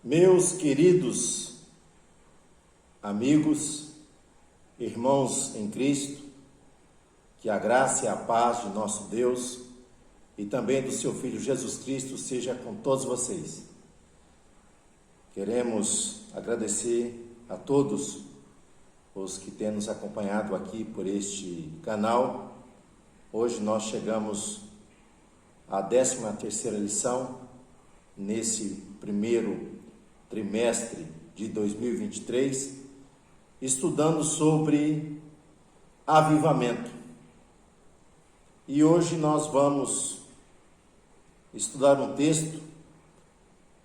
Meus queridos amigos, irmãos em Cristo, que a graça e a paz de nosso Deus e também do seu Filho Jesus Cristo seja com todos vocês. Queremos agradecer a todos os que têm nos acompanhado aqui por este canal. Hoje nós chegamos à 13ª lição nesse primeiro trimestre de 2023, estudando sobre avivamento. E hoje nós vamos estudar um texto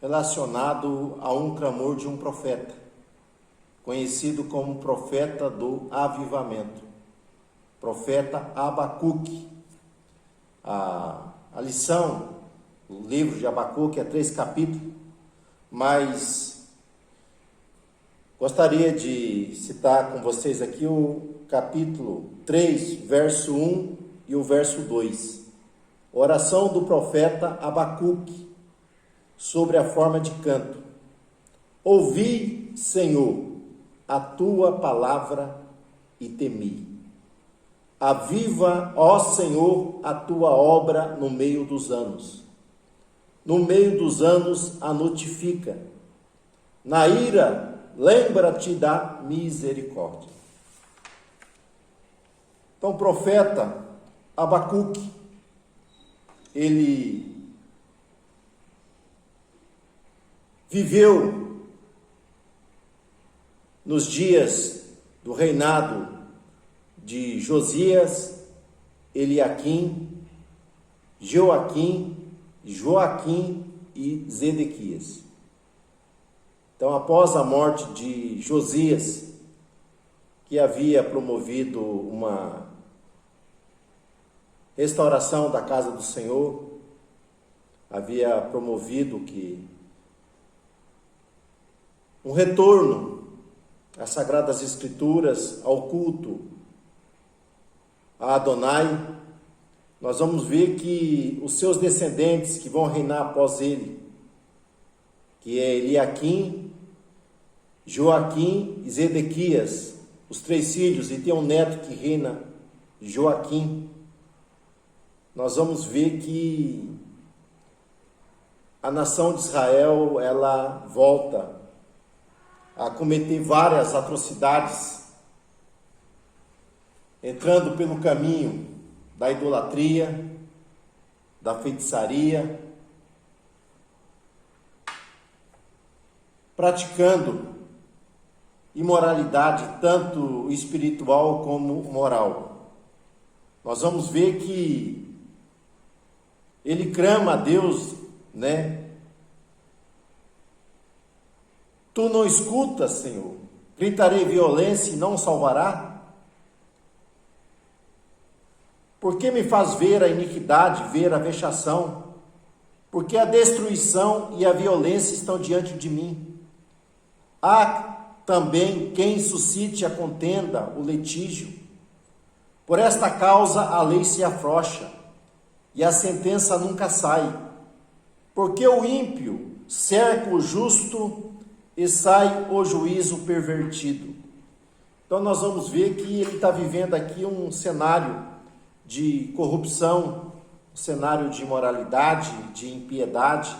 relacionado a um clamor de um profeta, conhecido como profeta do avivamento, profeta Abacuque. A lição, o livro de Abacuque é 3 capítulos, mas gostaria de citar com vocês aqui o capítulo 3, verso 1 e o verso 2. Oração do profeta Abacuque sobre a forma de canto. Ouvi, Senhor, a tua palavra e temi. Aviva, ó Senhor, a tua obra no meio dos anos. No meio dos anos a notifica. Na ira, lembra-te da misericórdia. Então, o profeta Abacuque, ele viveu nos dias do reinado de Josias, Eliaquim, Joaquim e Zedequias. Então, após a morte de Josias, que havia promovido uma restauração da casa do Senhor, havia promovido um retorno às Sagradas Escrituras, ao culto a Adonai, nós vamos ver que os seus descendentes que vão reinar após ele, que é Eliaquim, Joaquim e Zedequias, os 3 filhos, e tem um neto que reina, Joaquim, nós vamos ver que a nação de Israel, ela volta a cometer várias atrocidades, entrando pelo caminho da idolatria, da feitiçaria, praticando imoralidade tanto espiritual como moral. Nós vamos ver que ele clama a Deus, Tu não escutas, Senhor, gritarei violência e não salvará? Por que me faz ver a iniquidade, ver a vexação? Porque a destruição e a violência estão diante de mim. Há também quem suscite a contenda, o litígio. Por esta causa a lei se afrouxa, e a sentença nunca sai. Porque o ímpio cerca o justo, e sai o juízo pervertido. Então nós vamos ver que ele está vivendo aqui um cenário de corrupção, um cenário de imoralidade, de impiedade.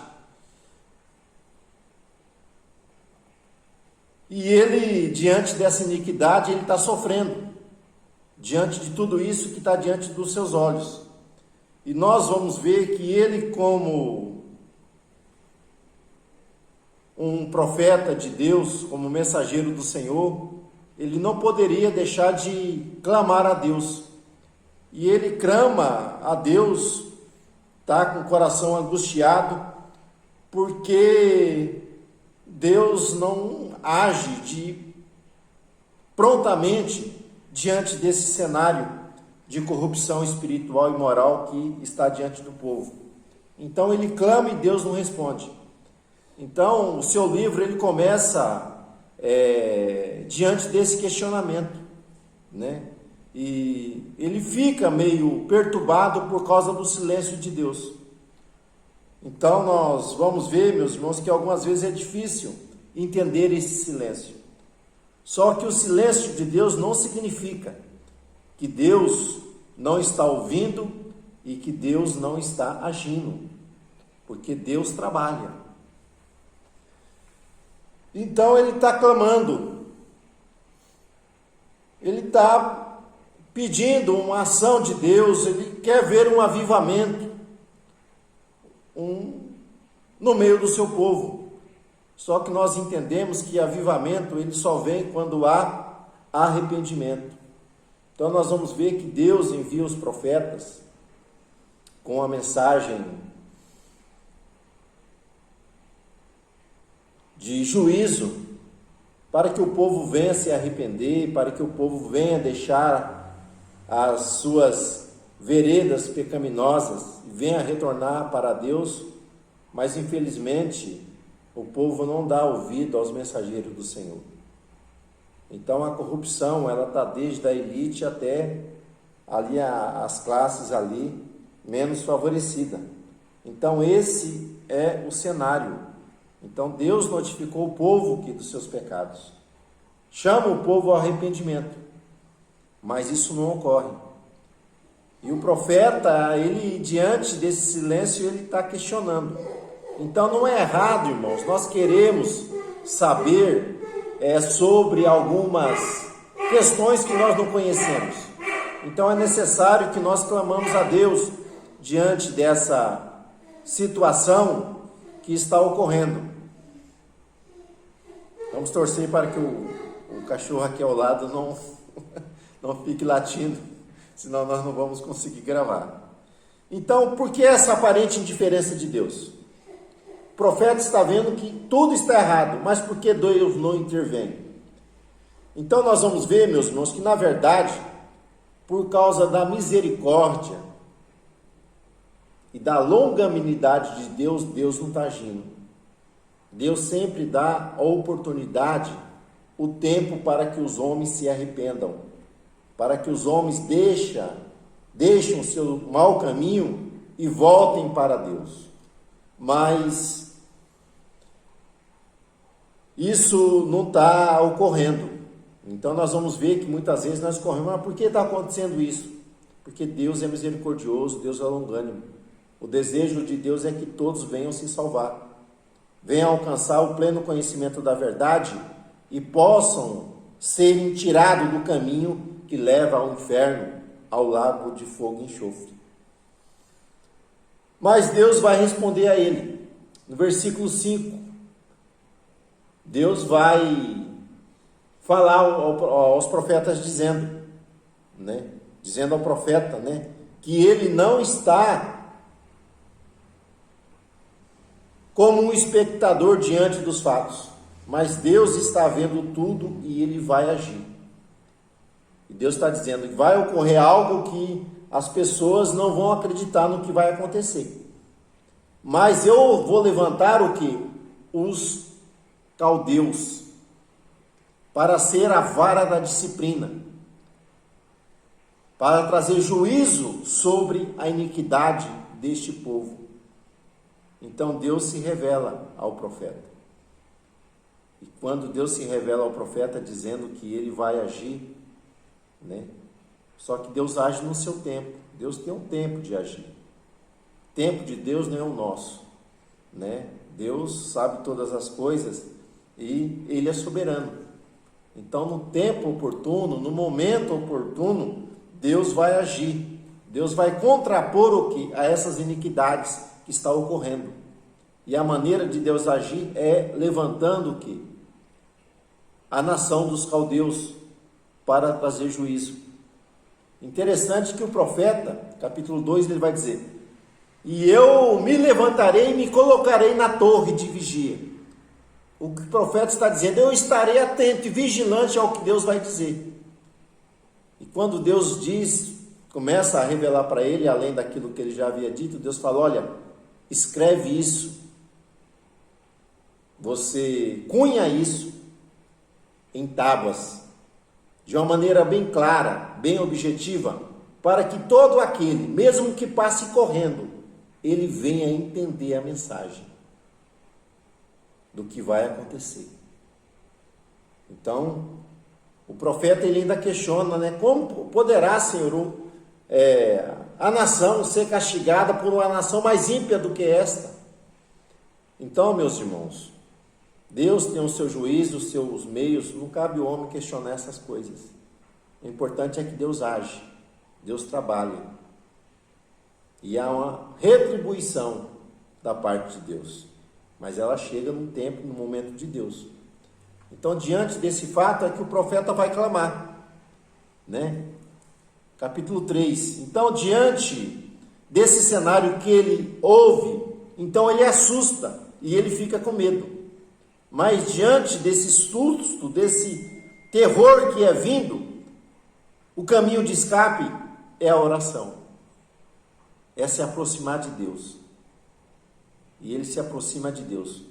E ele, diante dessa iniquidade, ele está sofrendo, diante de tudo isso que está diante dos seus olhos. E nós vamos ver que ele, como um profeta de Deus, como mensageiro do Senhor, ele não poderia deixar de clamar a Deus. E ele clama a Deus, está com o coração angustiado, porque Deus não age prontamente diante desse cenário de corrupção espiritual e moral que está diante do povo. Então ele clama e Deus não responde. Então o seu livro ele começa diante desse questionamento, E ele fica meio perturbado por causa do silêncio de Deus. Então nós vamos ver, meus irmãos, que algumas vezes é difícil entender esse silêncio. Só que o silêncio de Deus não significa que Deus não está ouvindo e que Deus não está agindo, porque Deus trabalha. Então ele está clamando, ele está pedindo uma ação de Deus, ele quer ver um avivamento no meio do seu povo. Só que nós entendemos que avivamento ele só vem quando há arrependimento. Então nós vamos ver que Deus envia os profetas com a mensagem de juízo, para que o povo venha se arrepender, para que o povo venha deixar as suas veredas pecaminosas, venha retornar para Deus. Mas infelizmente o povo não dá ouvido aos mensageiros do Senhor. Então a corrupção, ela está desde a elite até ali as classes ali menos favorecidas. Então esse é o cenário. Então Deus notificou o povo que dos seus pecados, chama o povo ao arrependimento, mas isso não ocorre. E o profeta, ele diante desse silêncio, ele está questionando. Então não é errado, irmãos, nós queremos saber sobre algumas questões que nós não conhecemos. Então é necessário que nós clamamos a Deus diante dessa situação que está ocorrendo. Vamos torcer para que o cachorro aqui ao lado não fique latindo, senão nós não vamos conseguir gravar. Então, por que essa aparente indiferença de Deus? O profeta está vendo que tudo está errado, mas por que Deus não intervém? Então nós vamos ver, meus irmãos, que na verdade, por causa da misericórdia e da longanimidade de Deus, Deus não está agindo. Deus sempre dá a oportunidade, o tempo para que os homens se arrependam, para que os homens deixem o seu mau caminho e voltem para Deus. Mas isso não está ocorrendo. Então nós vamos ver que muitas vezes nós corremos, mas por que está acontecendo isso? Porque Deus é misericordioso, Deus é longânimo. O desejo de Deus é que todos venham se salvar, venham alcançar o pleno conhecimento da verdade e possam serem tirados do caminho que leva ao inferno, ao lago de fogo e enxofre. Mas Deus vai responder a ele. No versículo 5, Deus vai falar aos profetas dizendo ao profeta, que ele não está como um espectador diante dos fatos, mas Deus está vendo tudo e ele vai agir. E Deus está dizendo que vai ocorrer algo que as pessoas não vão acreditar no que vai acontecer. Mas eu vou levantar o quê? Os caldeus, para ser a vara da disciplina, para trazer juízo sobre a iniquidade deste povo. Então Deus se revela ao profeta. E quando Deus se revela ao profeta dizendo que ele vai agir, só que Deus age no seu tempo. Deus tem um tempo de agir. O tempo de Deus não é o nosso, Deus sabe todas as coisas e ele é soberano. Então no tempo oportuno, no momento oportuno, Deus vai agir. Deus vai contrapor o que a essas iniquidades que está ocorrendo. E a maneira de Deus agir é levantando o que? A nação dos caldeus para trazer juízo. Interessante que o profeta, capítulo 2, ele vai dizer: e eu me levantarei e me colocarei na torre de vigia. O que o profeta está dizendo, eu estarei atento e vigilante ao que Deus vai dizer. E quando Deus começa a revelar para ele, além daquilo que ele já havia dito, Deus fala: olha, escreve isso, você cunha isso em tábuas, de uma maneira bem clara, bem objetiva, para que todo aquele, mesmo que passe correndo, ele venha entender a mensagem do que vai acontecer. Então, o profeta ele ainda questiona, né? Como poderá, Senhor, a nação ser castigada por uma nação mais ímpia do que esta? Então, meus irmãos, Deus tem o seu juízo, os seus meios, não cabe o homem questionar essas coisas. O importante é que Deus age, Deus trabalha. E há uma retribuição da parte de Deus. Mas ela chega num tempo, no momento de Deus. Então, diante desse fato, é que o profeta vai clamar, né? Capítulo 3. Então, diante desse cenário que ele ouve, então ele assusta e ele fica com medo. Mas diante desse susto, desse terror que é vindo, o caminho de escape é a oração. É se aproximar de Deus. E ele se aproxima de Deus.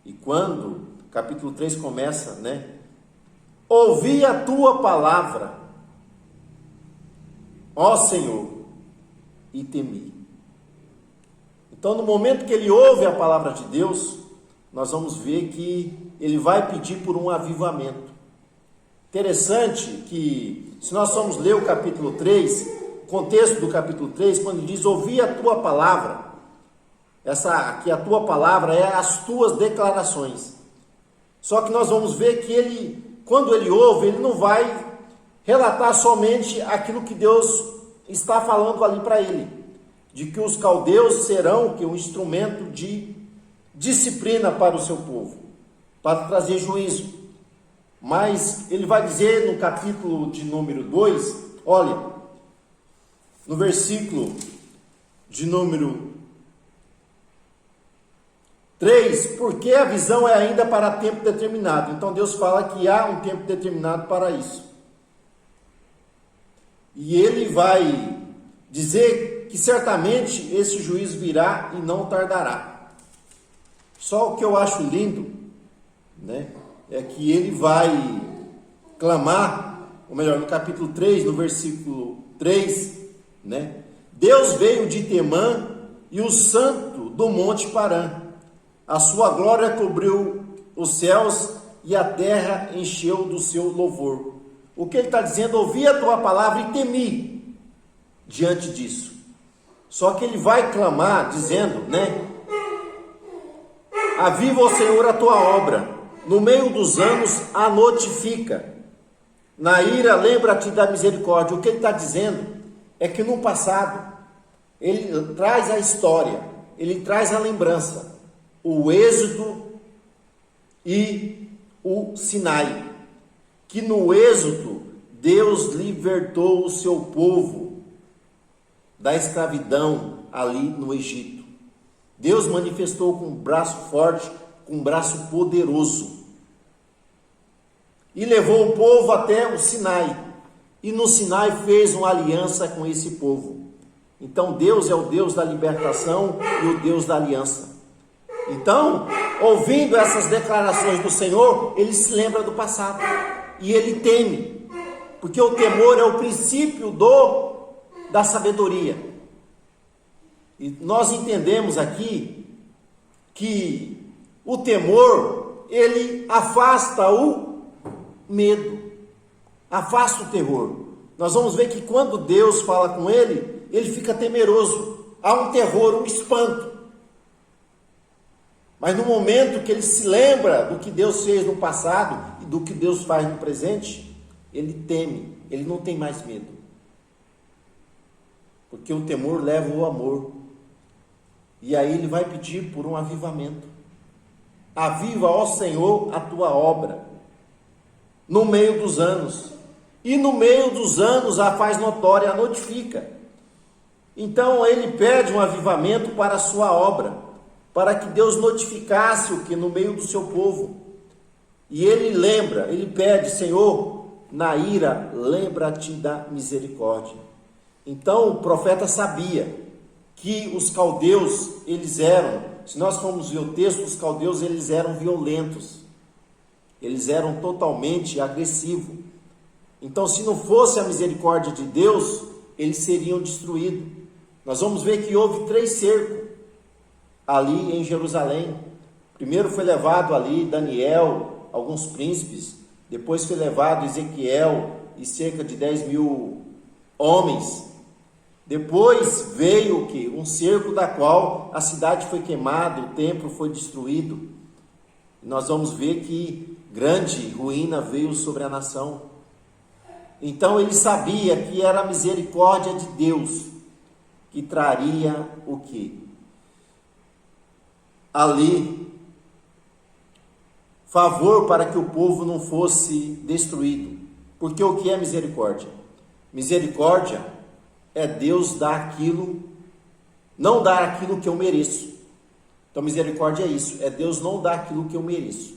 E quando capítulo 3 começa, né? Ouvi a tua palavra, ó Senhor, e temi. Então, no momento que ele ouve a palavra de Deus, nós vamos ver que ele vai pedir por um avivamento. Interessante que, se nós formos ler o capítulo 3, o contexto do capítulo 3, quando ele diz, ouvi a tua palavra, que a tua palavra é as tuas declarações. Só que nós vamos ver que ele, quando ele ouve, ele não vai relatar somente aquilo que Deus está falando ali para ele, de que os caldeus serão um instrumento de disciplina para o seu povo, para trazer juízo. Mas ele vai dizer no capítulo de número 2, olha, no versículo de número 3, porque a visão é ainda para tempo determinado. Então Deus fala que há um tempo determinado para isso. E ele vai dizer que certamente esse juízo virá e não tardará. Só o que eu acho lindo, né, é que ele vai clamar, ou melhor, no capítulo 3, no versículo 3, né, Deus veio de Temã e o santo do monte Parã. A sua glória cobriu os céus e a terra encheu do seu louvor. O que ele está dizendo? Ouvi a tua palavra e temi diante disso. Só que ele vai clamar dizendo, né? Aviva, ó Senhor, a tua obra. No meio dos anos a notifica. Na ira lembra-te da misericórdia. O que ele está dizendo é que no passado ele traz a história, ele traz a lembrança. O Êxodo e o Sinai, que no Êxodo Deus libertou o seu povo da escravidão ali no Egito. Deus manifestou com um braço forte, com um braço poderoso, e levou o povo até o Sinai, e no Sinai fez uma aliança com esse povo. Então Deus é o Deus da libertação e o Deus da aliança. Então, ouvindo essas declarações do Senhor, ele se lembra do passado e ele teme, porque o temor é o princípio da sabedoria. E nós entendemos aqui que o temor, ele afasta o medo, afasta o terror. Nós vamos ver que quando Deus fala com ele, ele fica temeroso, há um terror, um espanto. Mas no momento que ele se lembra do que Deus fez no passado e do que Deus faz no presente, ele teme, ele não tem mais medo. Porque o temor leva o amor. E aí ele vai pedir por um avivamento. Aviva, ó Senhor, a tua obra no meio dos anos. E no meio dos anos a faz notória, a notifica. Então ele pede um avivamento para a sua obra, para que Deus notificasse o que no meio do seu povo. E ele lembra, ele pede, Senhor, na ira, lembra-te da misericórdia. Então o profeta sabia que os caldeus, eles eram, se nós formos ver o texto, os caldeus, eles eram violentos, eles eram totalmente agressivos. Então, se não fosse a misericórdia de Deus, eles seriam destruídos. Nós vamos ver que houve 3 cercos ali em Jerusalém. Primeiro foi levado ali Daniel, alguns príncipes, depois foi levado Ezequiel e cerca de 10.000 homens. Depois veio o que? Um cerco da qual a cidade foi queimada, o templo foi destruído. Nós vamos ver que grande ruína veio sobre a nação. Então ele sabia que era a misericórdia de Deus que traria o que? Ali, favor para que o povo não fosse destruído. Porque o que é misericórdia? Misericórdia é Deus dar aquilo, não dar aquilo que eu mereço. Então misericórdia é isso, é Deus não dar aquilo que eu mereço.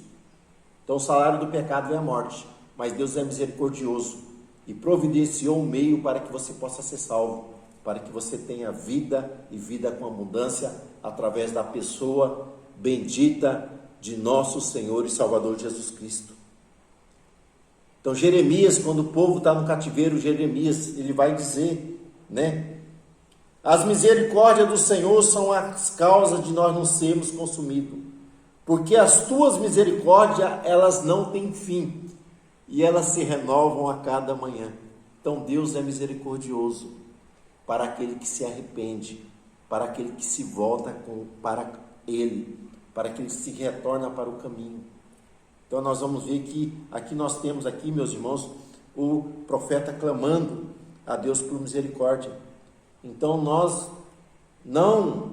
Então o salário do pecado é a morte, mas Deus é misericordioso e providenciou um meio para que você possa ser salvo, para que você tenha vida e vida com abundância através da pessoa bendita de nosso Senhor e Salvador Jesus Cristo. Então Jeremias, quando o povo está no cativeiro, Jeremias, ele vai dizer, né? As misericórdias do Senhor são as causas de nós não sermos consumidos, porque as tuas misericórdias, elas não têm fim, e elas se renovam a cada manhã. Então Deus é misericordioso para aquele que se arrepende, para aquele que se volta para Ele, para aquele que se retorna para o caminho. Então nós vamos ver que aqui nós temos aqui, meus irmãos, o profeta clamando a Deus por misericórdia. Então nós não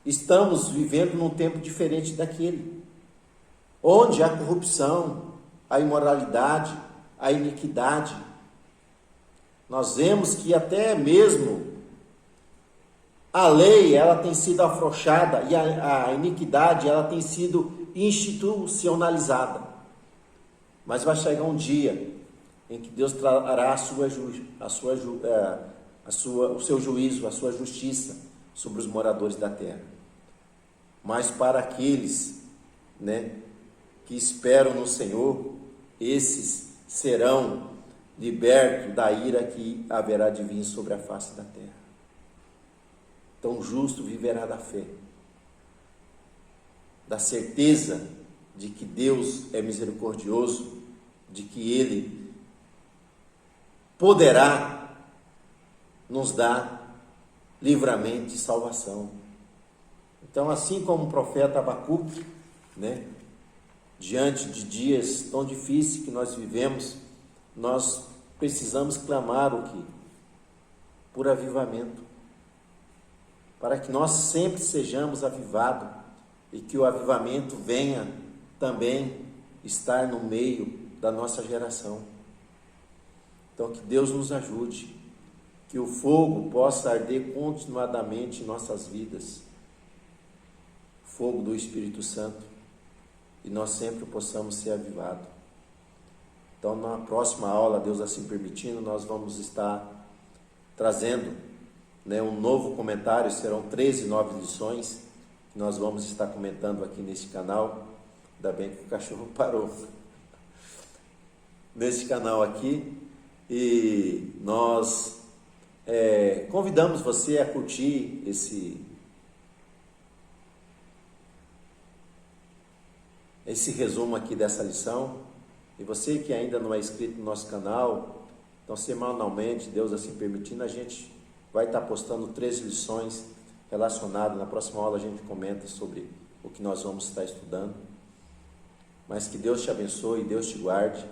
estamos vivendo num tempo diferente daquele, onde a corrupção, a imoralidade, a iniquidade. Nós vemos que até mesmo a lei, ela tem sido afrouxada e a iniquidade, ela tem sido institucionalizada. Mas vai chegar um dia em que Deus trará o seu juízo, a sua justiça sobre os moradores da terra. Mas para aqueles, né, que esperam no Senhor, esses serão libertos da ira que haverá de vir sobre a face da terra. Então o justo viverá da fé, da certeza de que Deus é misericordioso, de que Ele poderá nos dar livramento e salvação. Então, assim como o profeta Abacuque, né, diante de dias tão difíceis que nós vivemos, nós precisamos clamar o quê? Por avivamento, para que nós sempre sejamos avivados e que o avivamento venha também estar no meio da nossa geração. Então que Deus nos ajude, que o fogo possa arder continuadamente em nossas vidas, fogo do Espírito Santo, e nós sempre possamos ser avivados. Então na próxima aula, Deus assim permitindo, nós vamos estar trazendo, né, um novo comentário. Serão 13 novas lições que nós vamos estar comentando aqui neste canal. Ainda bem que o cachorro parou nesse canal aqui, e nós convidamos você a curtir esse resumo aqui dessa lição. E você que ainda não é inscrito no nosso canal, então semanalmente, Deus assim permitindo, a gente vai estar postando 13 lições relacionadas. Na próxima aula a gente comenta sobre o que nós vamos estar estudando. Mas que Deus te abençoe, Deus te guarde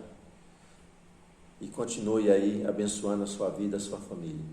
e continue aí abençoando a sua vida, a sua família.